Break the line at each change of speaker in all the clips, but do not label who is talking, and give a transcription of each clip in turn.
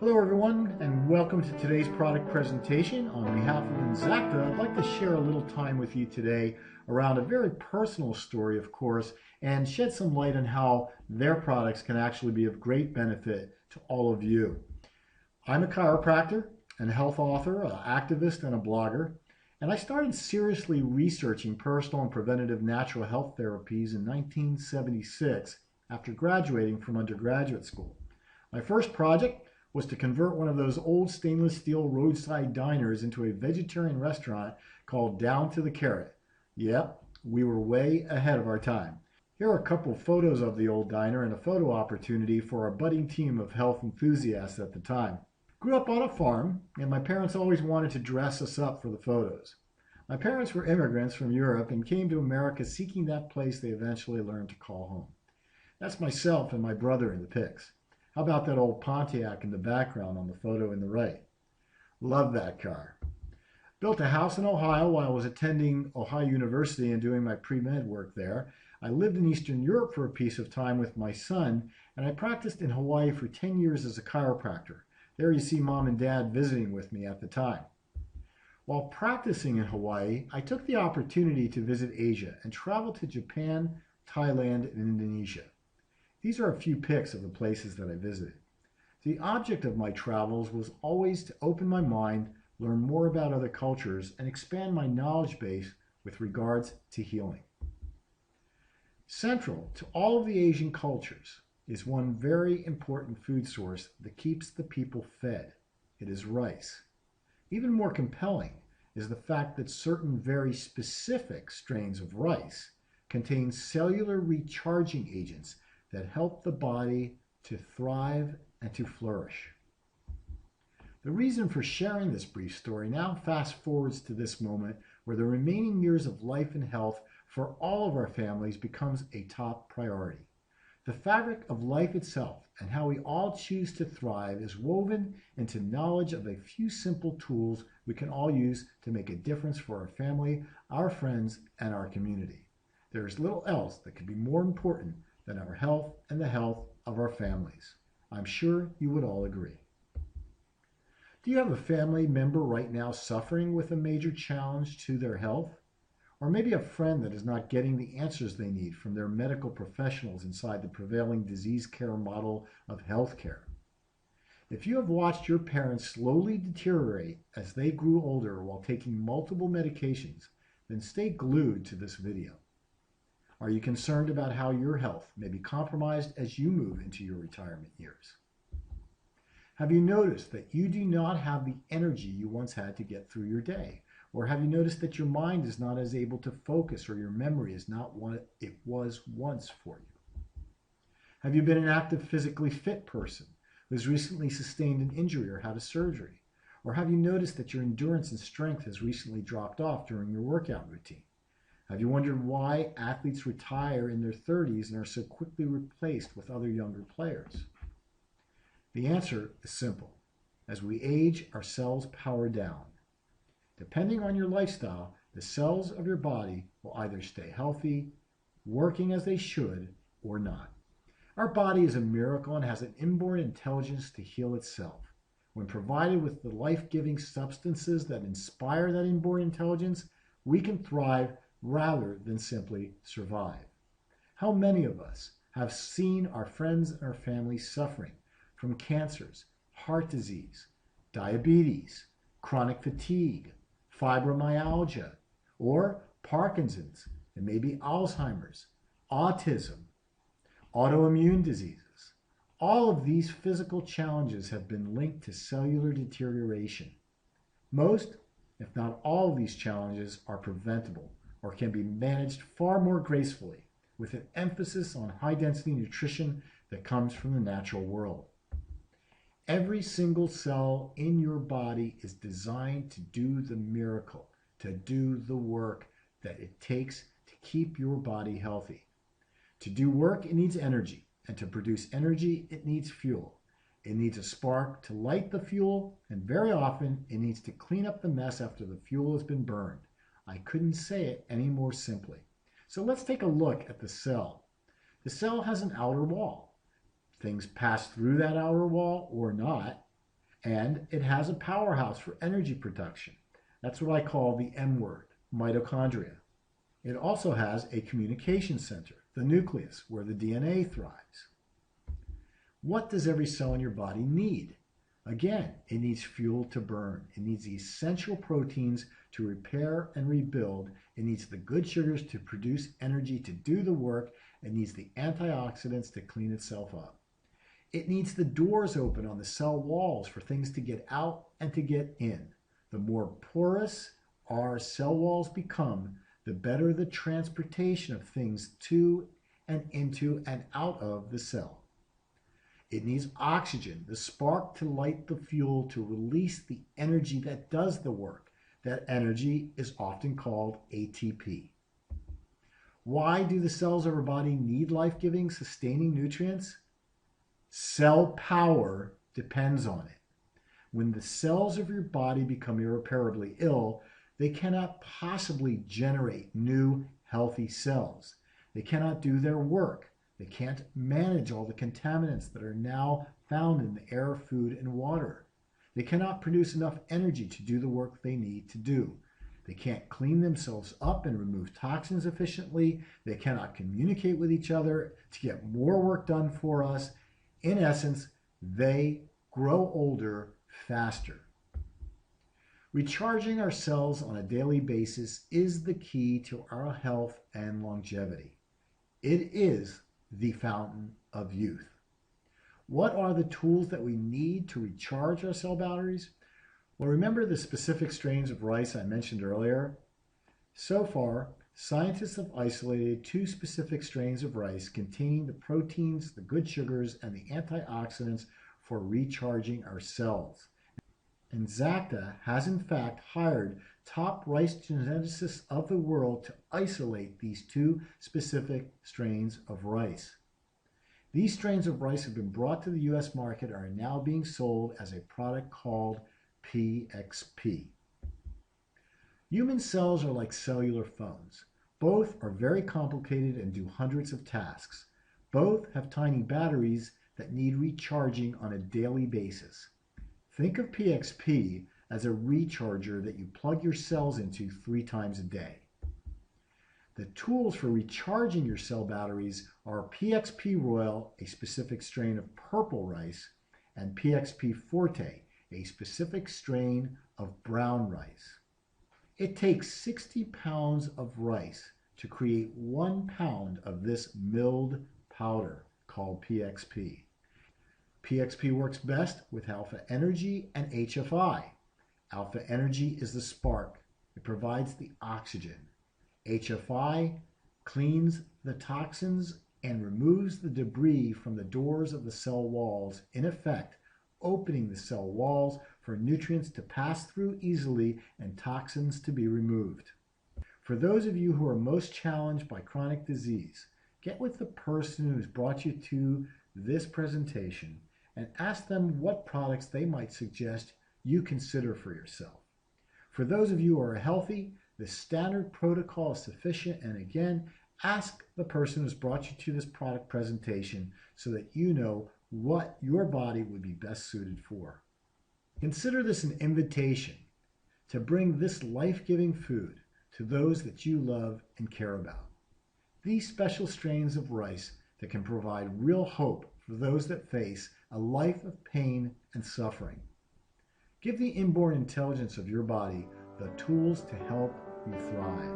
Hello everyone, and welcome to today's product presentation. On behalf of Enzacta, I'd like to share a little time with you today around a very personal story, of course, and shed some light on how their products can actually be of great benefit to all of you. I'm a chiropractor and a health author, an activist, and a blogger, and I started seriously researching personal and preventative natural health therapies in 1976 after graduating from undergraduate school. My first project was to convert one of those old stainless steel roadside diners into a vegetarian restaurant called Down to the Carrot. Yep, we were way ahead of our time. Here are a couple photos of the old diner and a photo opportunity for our budding team of health enthusiasts at the time. Grew up on a farm, and my parents always wanted to dress us up for the photos. My parents were immigrants from Europe and came to America seeking that place they eventually learned to call home. That's myself and my brother in the pics. How about that old Pontiac in the background on the photo in the right? Love that car. Built a house in Ohio while I was attending Ohio University and doing my pre-med work there. I lived in Eastern Europe for a piece of time with my son, and I practiced in Hawaii for 10 years as a chiropractor. There you see Mom and Dad visiting with me at the time. While practicing in Hawaii, I took the opportunity to visit Asia and travel to Japan, Thailand, and Indonesia. These are a few pics of the places that I visited. The object of my travels was always to open my mind, learn more about other cultures, and expand my knowledge base with regards to healing. Central to all of the Asian cultures is one very important food source that keeps the people fed. It is rice. Even more compelling is the fact that certain very specific strains of rice contain cellular recharging agents that help the body to thrive and to flourish. The reason for sharing this brief story now fast forwards to this moment where the remaining years of life and health for all of our families becomes a top priority. The fabric of life itself and how we all choose to thrive is woven into knowledge of a few simple tools we can all use to make a difference for our family, our friends, and our community. There is little else that could be more important than our health and the health of our families. I'm sure you would all agree. Do you have a family member right now suffering with a major challenge to their health? Or maybe a friend that is not getting the answers they need from their medical professionals inside the prevailing disease care model of healthcare? If you have watched your parents slowly deteriorate as they grew older while taking multiple medications, then stay glued to this video. Are you concerned about how your health may be compromised as you move into your retirement years? Have you noticed that you do not have the energy you once had to get through your day? Or have you noticed that your mind is not as able to focus or your memory is not what it was once for you? Have you been an active, physically fit person who has recently sustained an injury or had a surgery? Or have you noticed that your endurance and strength has recently dropped off during your workout routine? Have you wondered why athletes retire in their 30s and are so quickly replaced with other younger players? The answer is simple. As we age, our cells power down. Depending on your lifestyle, the cells of your body will either stay healthy, working as they should, or not. Our body is a miracle and has an inborn intelligence to heal itself. When provided with the life-giving substances that inspire that inborn intelligence, we can thrive rather than simply survive. How many of us have seen our friends and our families suffering from cancers, heart disease, diabetes, chronic fatigue, fibromyalgia, or Parkinson's, and maybe Alzheimer's, autism, autoimmune diseases? All of these physical challenges have been linked to cellular deterioration. Most, if not all of these challenges are preventable or can be managed far more gracefully with an emphasis on high-density nutrition that comes from the natural world. Every single cell in your body is designed to do the miracle, to do the work that it takes to keep your body healthy. To do work, it needs energy, and to produce energy, it needs fuel. It needs a spark to light the fuel, and very often it needs to clean up the mess after the fuel has been burned. I couldn't say it any more simply. So let's take a look at the cell. The cell has an outer wall. Things pass through that outer wall or not. And it has a powerhouse for energy production. That's what I call the M word, mitochondria. It also has a communication center, the nucleus, where the DNA thrives. What does every cell in your body need? Again, it needs fuel to burn. It needs the essential proteins to repair and rebuild. It needs the good sugars to produce energy to do the work. It needs the antioxidants to clean itself up. It needs the doors open on the cell walls for things to get out and to get in. The more porous our cell walls become, the better the transportation of things to and into and out of the cell. It needs oxygen, the spark to light the fuel to release the energy that does the work. That energy is often called ATP. Why do the cells of our body need life-giving, sustaining nutrients? Cell power depends on it. When the cells of your body become irreparably ill, they cannot possibly generate new, healthy cells. They cannot do their work. They can't manage all the contaminants that are now found in the air, food, and water. They cannot produce enough energy to do the work they need to do. They can't clean themselves up and remove toxins efficiently. They cannot communicate with each other to get more work done for us. In essence, they grow older faster. Recharging our cells on a daily basis is the key to our health and longevity. It is the fountain of youth. What are the tools that we need to recharge our cell batteries? Well, remember the specific strains of rice I mentioned earlier? So far, scientists have isolated 2 specific strains of rice containing the proteins, the good sugars, and the antioxidants for recharging our cells. Enzacta has in fact hired top rice geneticists of the world to isolate these 2 specific strains of rice. These strains of rice have been brought to the U.S. market and are now being sold as a product called PXP. Human cells are like cellular phones. Both are very complicated and do hundreds of tasks. Both have tiny batteries that need recharging on a daily basis. Think of PXP as a recharger that you plug your cells into 3 times a day. The tools for recharging your cell batteries are PXP Royal, a specific strain of purple rice, and PXP Forte, a specific strain of brown rice. It takes 60 pounds of rice to create 1 pound of this milled powder called PXP. PXP works best with alpha energy and HFI. Alpha energy is the spark. It provides the oxygen. HFI cleans the toxins and removes the debris from the doors of the cell walls, in effect, opening the cell walls for nutrients to pass through easily and toxins to be removed. For those of you who are most challenged by chronic disease, get with the person who's brought you to this presentation and ask them what products they might suggest you consider for yourself. For those of you who are healthy, the standard protocol is sufficient, and again, ask the person who's brought you to this product presentation so that you know what your body would be best suited for. Consider this an invitation to bring this life-giving food to those that you love and care about. These special strains of rice that can provide real hope for those that face a life of pain and suffering. Give the inborn intelligence of your body the tools to help you thrive.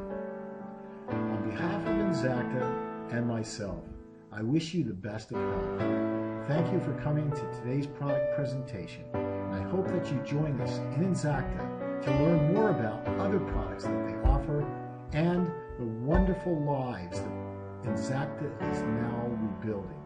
On behalf of Enzacta and myself, I wish you the best of health. Thank you for coming to today's product presentation, and I hope that you join us in Enzacta to learn more about other products that they offer and the wonderful lives that Enzacta is now rebuilding.